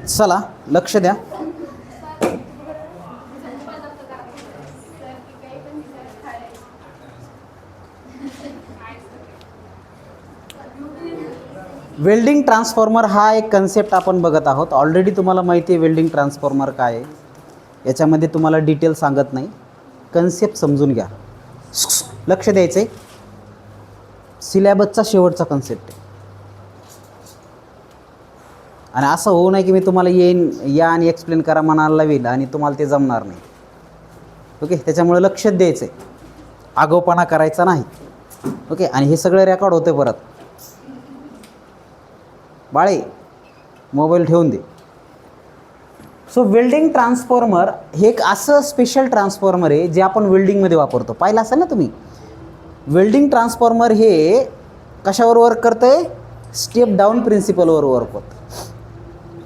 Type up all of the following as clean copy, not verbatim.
चला लक्ष द्या. वेल्डिंग ट्रान्सफॉर्मर हा एक कन्सेप्ट आपण बघत आहोत. ऑलरेडी तुम्हाला माहिती आहे वेल्डिंग ट्रान्सफॉर्मर काय आहे. याच्यामध्ये तुम्हाला डिटेल सांगत नाही, कन्सेप्ट समजून घ्या. लक्ष द्यायचं आहे. सिलॅबसचा शेवटचा कन्सेप्ट आहे. आणि असं होऊ नये की मी तुम्हाला या आणि एक्सप्लेन करा म्हणायला लावेल आणि तुम्हाला ते जमणार नाही. ओके, त्याच्यामुळे लक्ष द्यायचं आहे, आगाऊपणा करायचा नाही. ओके, आणि हे सगळं रेकॉर्ड होते परत. बाळे मोबाईल ठेवून दे. सो वेल्डिंग ट्रान्सफॉर्मर हे एक असं स्पेशल ट्रान्सफॉर्मर आहे जे आपण वेल्डिंगमध्ये वापरतो. पाहिलं असेल ना तुम्ही. वेल्डिंग ट्रान्सफॉर्मर हे कशावर वर्क करतं आहे? स्टेप डाऊन प्रिन्सिपलवर वर्क होतं.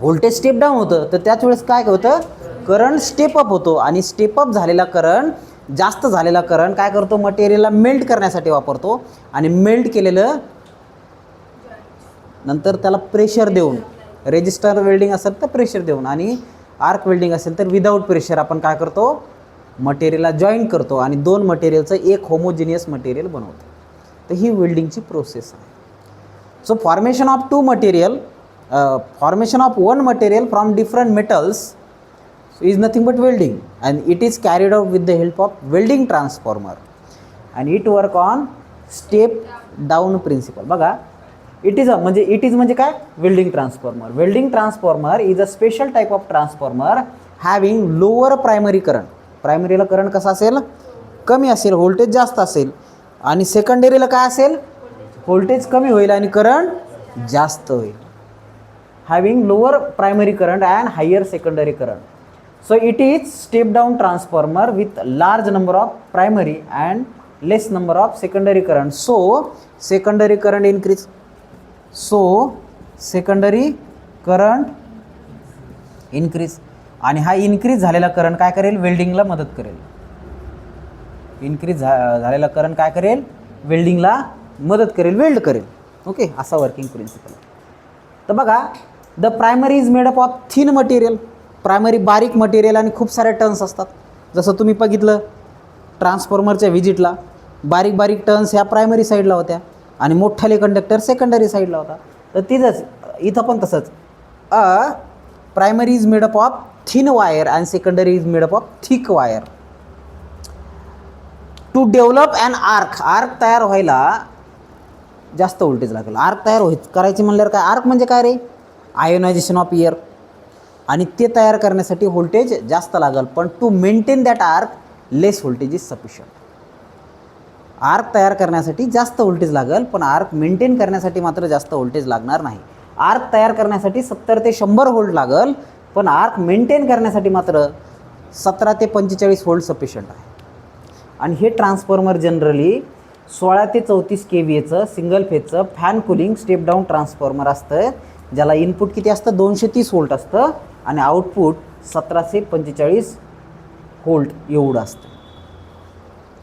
व्होल्टेज स्टेप डाऊन होतं तर त्याच वेळेस काय होतं, करंट स्टेप अप होतो. आणि स्टेप अप झालेला करंट, जास्त झालेला करंट काय करतो, मटेरियलला मेल्ट करण्यासाठी वापरतो. आणि मेल्ट केलेलं नंतर त्याला प्रेशर देऊन, रेजिस्टर वेल्डिंग असेल तर प्रेशर देऊन, आणि आर्क वेल्डिंग असेल तर विदाऊट प्रेशर आपण काय करतो, मटेरियलला जॉईन करतो आणि दोन मटेरियलचं एक होमोजिनियस मटेरियल बनवतो. तर ही वेल्डिंगची प्रोसेस आहे. So formation of one material from different metals is nothing but welding, and it is carried out with the help of welding transformer, and it work on step down principle. बघा, it is म्हणजे काय, welding transformer. Welding transformer is a special type of transformer having lower primary current. प्रायमरीला current कसा असेल, कमी असेल, voltage जास्त असेल. आणि सेकंडरीला काय असेल, व्होल्टेज कमी होईल आणि करंट जास्त होईल. having lower primary current and higher secondary current. So it is step down transformer with large number of primary and less number of secondary current. So secondary current increase. आणि हा increase झालेला current काय करेल, वेल्डिंगला मदत करेल. Increase झालेला current काय करेल, वेल्डिंगला मदत करेल, वेल्ड करेल. ओके, असा वर्किंग प्रिन्सिपल. तर बघा, the primary is made up of thin material. Primary बारीक मटेरियल आणि खूप सारे टर्न्स असतात. जसं तुम्ही बघितलं ट्रान्सफॉर्मरच्या व्हिजिटला, बारीक बारीक टर्न्स ह्या प्रायमरी साईडला होत्या आणि मोठाले कंडक्टर सेकंडरी साईडला होता. तर तिथंच इथं पण तसंच, primary is made up of thin wire and secondary is made up of thick wire. To develop and arc तयार व्हायला जास्त व्होल्टेज लागेल. आर्क तयार करायची म्हणल्यावर काय, आर्क म्हणजे काय रे, आयोनायझेशन ऑफ एअर. आणि ते तयार करण्यासाठी व्होल्टेज जास्त लागेल. पण to maintain that arc less voltage is sufficient. Arc तयार करण्यासाठी जास्त व्होल्टेज लागेल, पण आर्क मेंटेन करण्यासाठी मात्र जास्त व्होल्टेज लागणार नाही. आर्क तयार करण्यासाठी 70 ते 100 व्होल्ट लागेल, पण आर्क मेंटेन करण्यासाठी मात्र 17 ते 45 व्होल्ट सफिशियंट आहे. आणि हे ट्रान्सफॉर्मर जनरली 16 ते 34 kVAचं सिंगल फेजचं fan cooling step down transformer असतं, ज्याला इनपुट किती असतं, 230 व्होल्ट असतं आणि आउटपुट 1745 व्होल्ट एवढं असतं.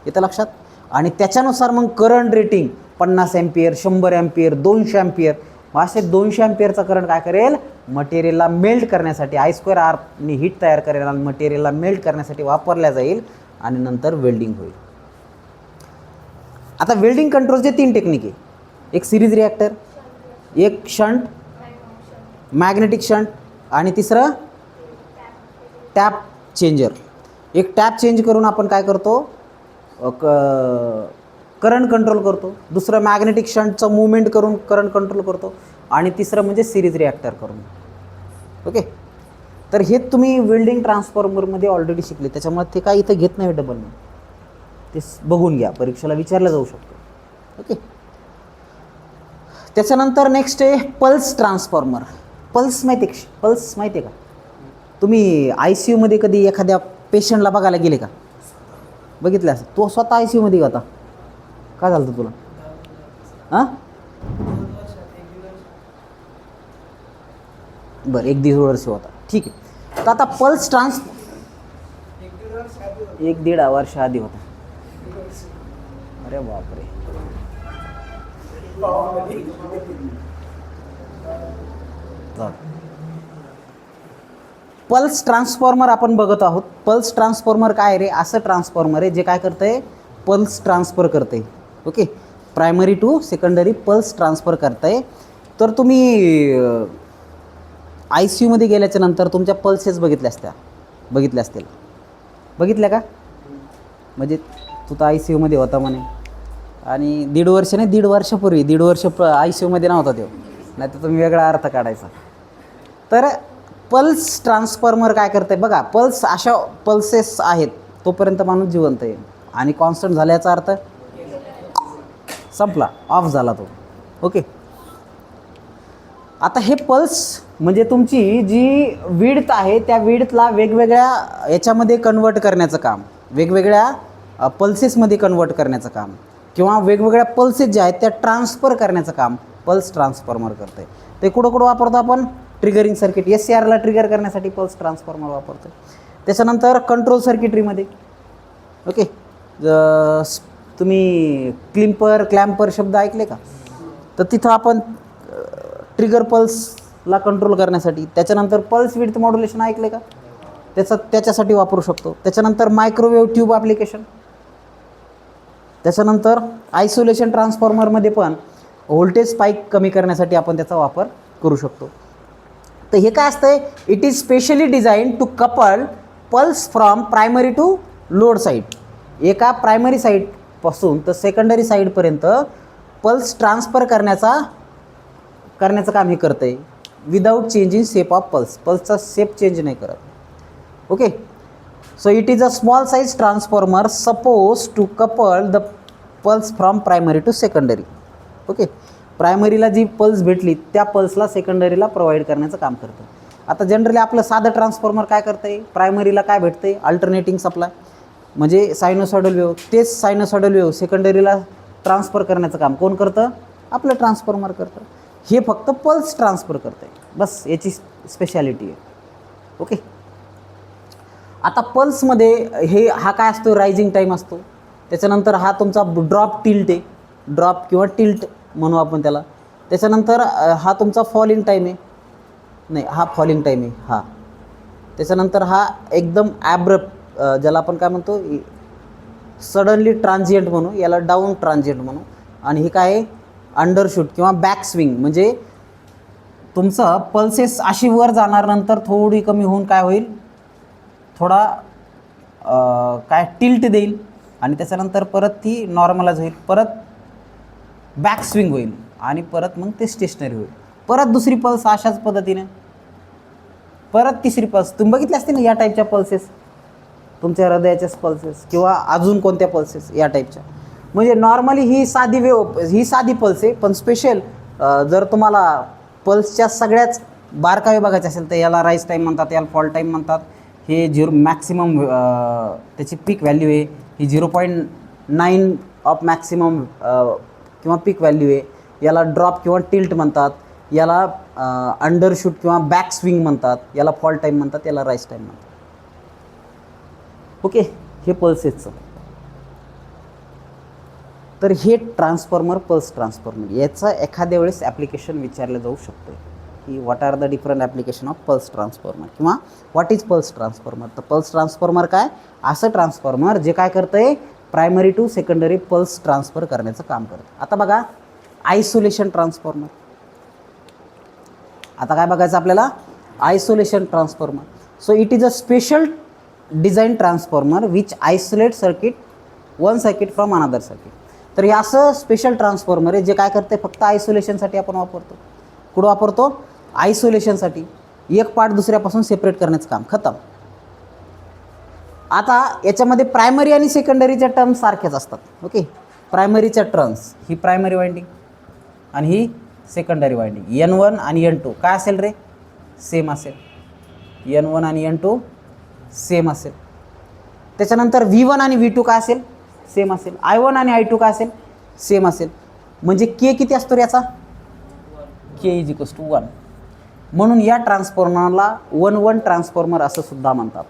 येतं लक्षात. आणि त्याच्यानुसार मग current rating 50 ampere, 100 ampere, 200 ampere, असे 200 अँपियरचा करंट काय करेल, मटेरियलला मेल्ट करण्यासाठी I2R हीट तयार करेल आणि मटेरियलला मेल्ट करण्यासाठी वापरल्या जाईल आणि नंतर वेल्डिंग होईल. आता वेल्डिंग कंट्रोलचे 3 टेक्निक आहे. एक सिरीज रिॲक्टर, एक शंट मॅग्नेटिक शंट, आणि तिसरं टॅप चेंजर. एक टॅप चेंज करून आपण काय करतो, करंट कंट्रोल करतो. दुसरं मॅग्नेटिक शंटचं मूवमेंट करून करंट कंट्रोल करतो. आणि तिसरं म्हणजे सिरीज रिॲक्टर करून. ओके, तर हे तुम्ही वेल्डिंग ट्रान्सफॉर्मरमध्ये ऑलरेडी शिकले, त्याच्यामुळे ते काय इथं घेत नाही डबल. ते बघून घ्या, परीक्षेला विचारलं जाऊ शकतो. ओके, त्याच्यानंतर नेक्स्ट आहे पल्स ट्रान्सफॉर्मर. पल्स माहिती आहे का तुम्ही? ICUमध्ये कधी एखाद्या पेशंटला बघायला गेले का? बघितलं असं. तो स्वतः ICUमध्ये होता. काय झालं तुला? हां, बरं, 1-1.5 वर्ष होता. ठीक आहे. तर आता पल्स 1-1.5 वर्ष आधी होता. अरे बापरे. पल्स ट्रान्सफॉर्मर आपण बघत आहोत. पल्स ट्रान्सफॉर्मर काय आहे रे? असं ट्रान्सफॉर्मर आहे जे काय करतं आहे, पल्स ट्रान्सफर करते. Okay, primary to secondary pulse transfer करतं आहे. तर तुम्ही ICUमध्ये गेल्याच्या नंतर तुमच्या पल्सेस बघितल्या असतील. बघितल्या का? म्हणजे तू तर ICUमध्ये होता म्हणे, आणि दीड वर्षापूर्वी ICUमध्ये नव्हता तो, नाही तर तुम्ही वेगळा अर्थ काढायचा. तर पल्स ट्रान्सफॉर्मर काय करते बघा, पल्स अशा पल्सेस आहेत तोपर्यंत माणूस जिवंत आहे, आणि कॉन्स्टंट झाल्याचा अर्थ संपला, ऑफ झाला तो. ओके, आता हे पल्स म्हणजे तुमची जी विड्थ आहे त्या विड्थला वेगवेगळ्या याच्यामध्ये कन्वर्ट करण्याचं काम, वेगवेगळ्या पल्सेसमध्ये कन्वर्ट करण्याचं काम, किंवा वेगवेगळ्या पल्सेस ज्या आहेत त्या ट्रान्सफर करण्याचं काम पल्स ट्रान्सफॉर्मर करतं आहे. ते कुठं वापरतो आपण? ट्रिगरिंग सर्किट, SCRला ट्रिगर करण्यासाठी पल्स ट्रान्सफॉर्मर वापरतो. त्याच्यानंतर कंट्रोल सर्किटरीमध्ये. ओके, तुम्ही क्लॅम्पर शब्द ऐकले का? तर तिथं आपण ट्रिगर पल्सला कंट्रोल करण्यासाठी. त्याच्यानंतर पल्स विड्थ मॉड्युलेशन ऐकले का? त्याच्यासाठी वापरू शकतो. त्याच्यानंतर मायक्रोवेव्ह ट्यूब ॲप्लिकेशन. त्याच्यानंतर आयसोलेशन ट्रान्सफॉर्मरमध्ये पण व्होल्टेज स्पाइक कमी करण्यासाठी आपण त्याचा वापर करू शकतो. तर हे काय असतं? It is specially design to couple pulse from primary to load side. एका प्रायमरी साईडपासून तर सेकंडरी साईडपर्यंत पल्स ट्रान्सफर करण्याचं काम हे करतं आहे, without changing shape of pulse. पल्सचा शेप चेंज नाही करत. Okay, so it is a small size transformer suppose to couple the pulse from primary to secondary. Okay, प्रायमरीला जी पल्स भेटली त्या पल्सला सेकंडरीला प्रोव्हाइड करण्याचं काम करतं. आता जनरली आपलं साधं ट्रान्सफॉर्मर काय करतं आहे? प्रायमरीला काय भेटतं आहे? अल्टरनेटिंग सप्लाय, म्हणजे सायनोसॉइडल वेव्ह. तेच सायनोसॉइडल वेव्ह सेकंडरीला ट्रान्सफर करण्याचं काम कोण करतं? आपलं ट्रान्सफॉर्मर करतं. हे फक्त पल्स ट्रान्सफर करतं आहे, बस याची स्पेशालिटी आहे. ओके, आता पल्समध्ये हा काय असतो? रायझिंग टाईम असतो. त्याच्यानंतर हा तुमचा ड्रॉप टिल्ट आहे, ड्रॉप किंवा टिल्ट म्हणू आपण त्याला. त्याच्यानंतर हा तुमचा फॉलिंग टाईम आहे, नाही हा फॉलिंग टाईम आहे हा. त्याच्यानंतर हा एकदम ॲब्रप्ट, ज्याला आपण काय म्हणतो सडनली ट्रान्झियंट म्हणू, याला डाऊन ट्रान्झियंट म्हणू. आणि हे काय आहे? अंडरशूट किंवा बॅक स्विंग, म्हणजे तुमचं पल्सेस अशी वर जाणार, नंतर थोडी कमी होऊन काय होईल? थोडा काय टिल्ट देईल, आणि त्याच्यानंतर परत ती नॉर्मलाइज होईल, परत बॅक स्विंग होईल, आणि परत मग ते स्टेशनरी होईल. परत दुसरी पल्स अशाच पद्धतीने, परत तिसरी पल्स. तुम्ही बघितली असते ना या टाईपच्या पल्सेस, तुमच्या हृदयाच्याच पल्सेस किंवा अजून कोणत्या पल्सेस या टाईपच्या. म्हणजे नॉर्मली ही साधी पल्स आहे, पण स्पेशल जर तुम्हाला पल्सच्या सगळ्याच बारकावे बघायचे असेल तर याला राईज टाईम म्हणतात, याला फॉल टाईम म्हणतात. हे मॅक्सिमम त्याची पीक व्हॅल्यू आहे, ही 0.9 ऑफ मॅक्सिमम किंवा पीक व्हॅल्यू आहे. याला ड्रॉप किंवा टिल्ट म्हणतात, याला अंडरशूट किंवा बॅक स्विंग म्हणतात, याला फॉल टाईम म्हणतात, याला राईज टाईम म्हणतात. ओके, हे पल्सेसचं. तर हे ट्रान्सफॉर्मर, पल्स ट्रान्सफॉर्मर, याचं एखाद्या वेळेस ॲप्लिकेशन विचारलं जाऊ शकतं की what are the different application of pulse transformer, किंवा व्हॉट इज पल्स ट्रान्सफॉर्मर. तर पल्स ट्रान्सफॉर्मर काय? असं ट्रान्सफॉर्मर जे काय करतं आहे? Primary to secondary pulse transfer करण्याचं काम करतं. आता बघा आयसोलेशन ट्रान्सफॉर्मर. आता काय बघायचं आपल्याला? Isolation transformer. So it is a special design transformer which isolate one circuit from another circuit. तर हे असं स्पेशल ट्रान्सफॉर्मर आहे जे काय करते? फक्त आयसोलेशनसाठी आपण वापरतो. कुठं वापरतो? आयसोलेशनसाठी. एक पार्ट दुसऱ्यापासून सेपरेट करण्याचं काम, खतम. आता याच्यामध्ये प्रायमरी आणि सेकंडरीच्या टर्म्स सारख्याच असतात. ओके, प्रायमरीच्या टर्म्स, ही प्रायमरी वाइंडिंग आणि ही सेकंडरी वाइंडिंग. N1 आणि N2 काय असेल रे? सेम असेल. N1 आणि N2 सेम असेल. त्याच्यानंतर V1 आणि V2 काय असेल? सेम असेल. I1 आणि I2 काय असेल? सेम असेल. म्हणजे K किती असतो याचा? K = 1. म्हणून या ट्रान्सफॉर्मरला 1-1 ट्रान्सफॉर्मर असं सुद्धा म्हणतात.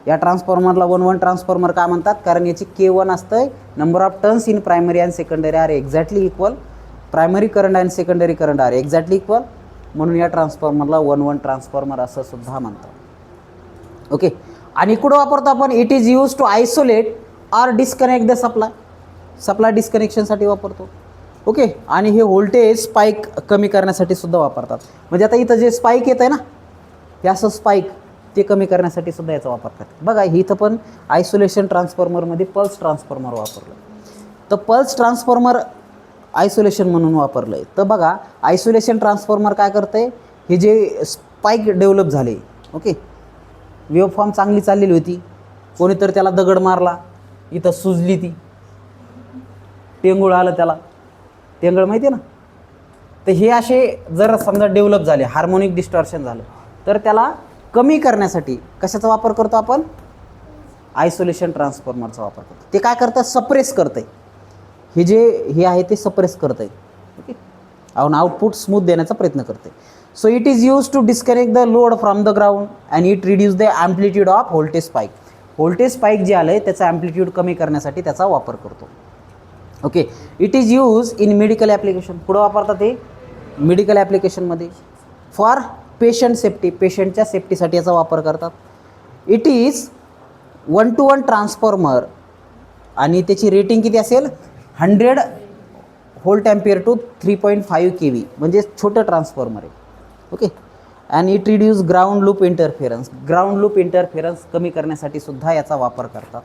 या ट्रान्सफॉर्मरला 1-1 ट्रान्सफॉर्मर का म्हणतात? कारण याची K1 असतं. Number of turns in primary and secondary are exactly equal. Primary current and secondary current are exactly equal. म्हणून या ट्रान्सफॉर्मरला 1-1 ट्रान्सफॉर्मर असं सुद्धा म्हणतात. ओके. आणि कुठं वापरतो आपण? It is use to isolate or disconnect the supply डिस्कनेक्शनसाठी वापरतो. ओके. आणि हे व्होल्टेज स्पाईक कमी करण्यासाठी सुद्धा वापरतात. म्हणजे आता इथं जे स्पाईक येत आहे ना, हे असं स्पाईक ते कमी करण्यासाठी सुद्धा याचा वापर करतात. बघा इथं पण आयसोलेशन ट्रान्सफॉर्मरमध्ये पल्स ट्रान्सफॉर्मर वापरलं. तर पल्स ट्रान्सफॉर्मर आयसोलेशन म्हणून वापरलं आहे. तर बघा आयसोलेशन ट्रान्सफॉर्मर काय करतं आहे, हे जे स्पाईक डेव्हलप झाले, ओके, वेव्हफॉर्म चांगली चाललेली होती, कोणीतरी त्याला दगड मारला, इथं सुजली, ती टेंगुळ आलं, त्याला टेंगळ माहिती आहे ना. तर हे असे जर समजा डेव्हलप झाले, हार्मोनिक डिस्टॉर्शन झालं, तर त्याला कमी करण्यासाठी कशाचा वापर करतो आपण? आयसोलेशन ट्रान्सफॉर्मरचा वापर करतो. ते काय करतं? सप्रेस करतं आहे. हे आहे ते सप्रेस करतं आहे. ओके. आउटपुट स्मूथ देण्याचा प्रयत्न करते. So it is use to disconnect the load from the ground and it reduce the amplitude of voltage spike. Voltage spike जे आलं आहे त्याचा ॲम्प्लिट्यूड कमी करण्यासाठी त्याचा वापर करतो. Okay. It is use in medical application. पुढं वापरतात ते मेडिकल ॲप्लिकेशनमध्ये. फॉर पेशंट सेफ्टी, पेशंटच्या सेफ्टीसाठी याचा वापर करतात. इट इज 1-to-1 ट्रान्सफॉर्मर आणि त्याची रेटिंग किती असेल? 100 व्होल्ट ॲम्पियर टू 3.5 kV, म्हणजे छोटं ट्रान्सफॉर्मर आहे. Okay. And it reduce ground loop interference. Ground loop interference कमी करण्यासाठी सुद्धा याचा वापर करतात.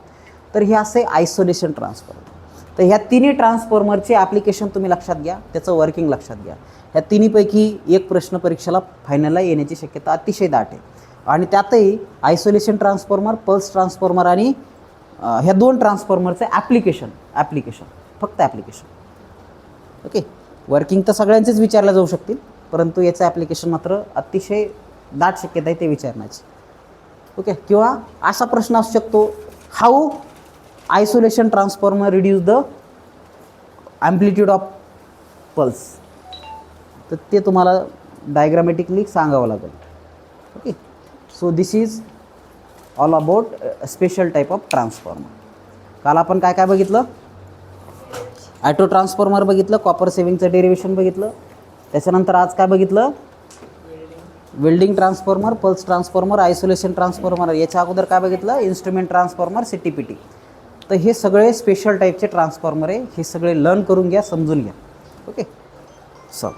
तर हे असे आयसोलेशन ट्रान्सफॉर्मर. तर ह्या तिन्ही ट्रान्सफॉर्मरचे ॲप्लिकेशन तुम्ही लक्षात घ्या, त्याचं वर्किंग लक्षात घ्या. ह्या तिन्हीपैकी एक प्रश्न परीक्षेला फायनलला येण्याची शक्यता अतिशय दाट आहे. आणि त्यातही आयसोलेशन ट्रान्सफॉर्मर, पल्स ट्रान्सफॉर्मर आणि ह्या 2 ट्रान्सफॉर्मरचे ॲप्लिकेशन फक्त ॲप्लिकेशन. ओके. वर्किंग तर सगळ्यांचेच विचारल्या जाऊ शकतील, परंतु याचं ॲप्लिकेशन मात्र अतिशय दाट शक्यता आहे ते विचारण्याची. ओके. किंवा असा प्रश्न असू शकतो, how isolation transformer reduce the amplitude of pulse. तर ते तुम्हाला डायग्रामॅटिकली सांगावं लागेल. Okay. So this is all about special type of transformer. काल आपण काय काय बघितलं? ॲटो ट्रान्सफॉर्मर बघितलं, कॉपर सेव्हिंगचं डेरिवेशन बघितलं. त्याच्यानंतर आज काय बघितलं? Welding transformer, pulse transformer, isolation transformer. याच्या अगोदर काय बघितलं? Instrument transformer, CTPT. तर हे सगळे स्पेशल टाईपचे ट्रान्सफॉर्मर आहे. हे सगळे लर्न करून घ्या, समजून घ्या. ओके. चल.